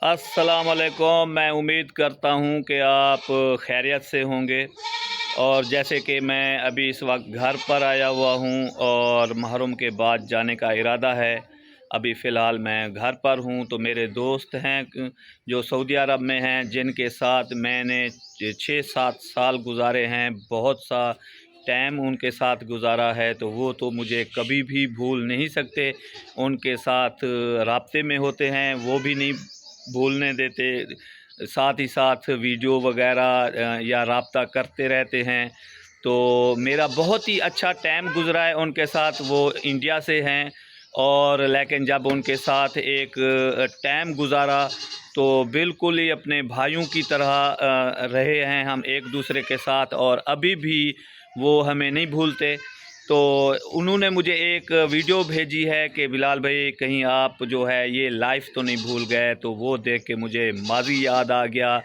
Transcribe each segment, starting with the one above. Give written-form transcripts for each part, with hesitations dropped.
अस्सलाम वालेकुम। मैं उम्मीद करता हूँ कि आप खैरियत से होंगे। और जैसे कि मैं अभी इस वक्त घर पर आया हुआ हूँ और मुहर्रम के बाद जाने का इरादा है। अभी फ़िलहाल मैं घर पर हूँ, तो मेरे दोस्त हैं जो सऊदी अरब में हैं, जिनके साथ मैंने 6-7 साल गुज़ारे हैं। बहुत सा टाइम उनके साथ गुज़ारा है, तो वो तो मुझे कभी भी भूल नहीं सकते। उनके साथ राब्ते में होते हैं, वो भी नहीं भूलने देते। साथ ही साथ वीडियो वगैरह या राब्ता करते रहते हैं। तो मेरा बहुत ही अच्छा टाइम गुज़रा है उनके साथ। वो इंडिया से हैं, और लेकिन जब उनके साथ एक टाइम गुज़ारा तो बिल्कुल ही अपने भाइयों की तरह रहे हैं हम एक दूसरे के साथ, और अभी भी वो हमें नहीं भूलते। तो उन्होंने मुझे एक वीडियो भेजी है कि बिलाल भाई, कहीं आप जो है ये लाइफ तो नहीं भूल गए। तो वो देख के मुझे माज़ी याद आ गया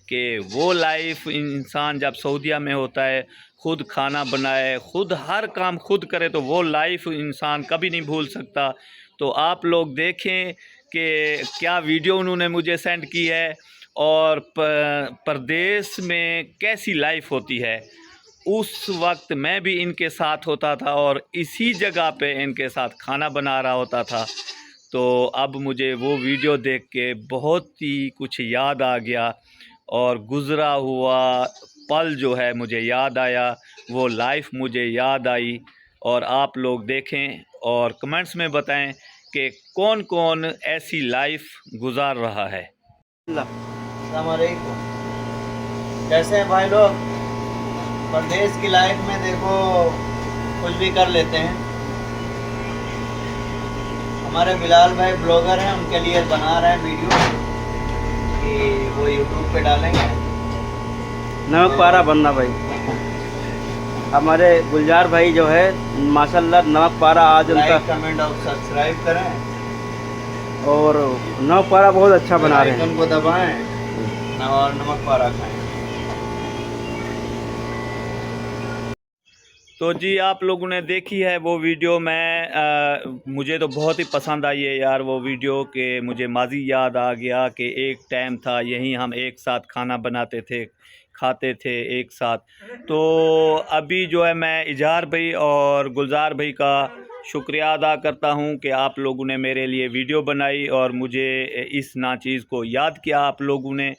कि वो लाइफ इंसान जब सऊदीया में होता है, ख़ुद खाना बनाए, ख़ुद हर काम खुद करे, तो वो लाइफ इंसान कभी नहीं भूल सकता। तो आप लोग देखें कि क्या वीडियो उन्होंने मुझे सेंड की है, और परदेश में कैसी लाइफ होती है। उस वक्त मैं भी इनके साथ होता था और इसी जगह पे इनके साथ खाना बना रहा होता था। तो अब मुझे वो वीडियो देख के बहुत ही कुछ याद आ गया, और गुज़रा हुआ पल जो है मुझे याद आया, वो लाइफ मुझे याद आई। और आप लोग देखें और कमेंट्स में बताएं कि कौन कौन ऐसी लाइफ गुजार रहा है। अस्सलाम वालेकुम। कैसे हैं भाई लोग? परदेश की लाइफ में देखो कुछ भी कर लेते हैं। हमारे बिलाल भाई ब्लॉगर हैं, उनके लिए बना रहे हैं वीडियो कि वो यूट्यूब पे डालेंगे। नमक पारा बनना भाई। हमारे गुलजार भाई जो है माशाल्लाह नमक पारा आज उनका लाइक कमेंट और सब्सक्राइब करें, और नमक पारा बहुत अच्छा बना रहे हैं। आइकन को दबाएं और नमक पारा खाएं। तो जी, आप लोगों ने देखी है वो वीडियो। मुझे तो बहुत ही पसंद आई है यार वो वीडियो, के मुझे माजी याद आ गया कि एक टाइम था यहीं हम एक साथ खाना बनाते थे, खाते थे एक साथ। तो अभी जो है मैं इजहार भाई और गुलजार भाई का शुक्रिया अदा करता हूं कि आप लोगों ने मेरे लिए वीडियो बनाई और मुझे इस नाचीज़ को याद किया आप लोगों ने।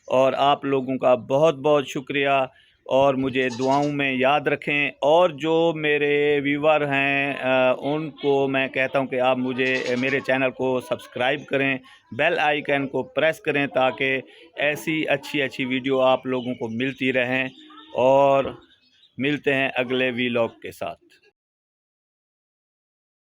और आप लोगों का बहुत बहुत शुक्रिया, और मुझे दुआओं में याद रखें। और जो मेरे व्यूवर हैं उनको मैं कहता हूं कि आप मेरे चैनल को सब्सक्राइब करें, बेल आइकन को प्रेस करें, ताकि ऐसी अच्छी अच्छी वीडियो आप लोगों को मिलती रहें। और मिलते हैं अगले वीलॉग के साथ।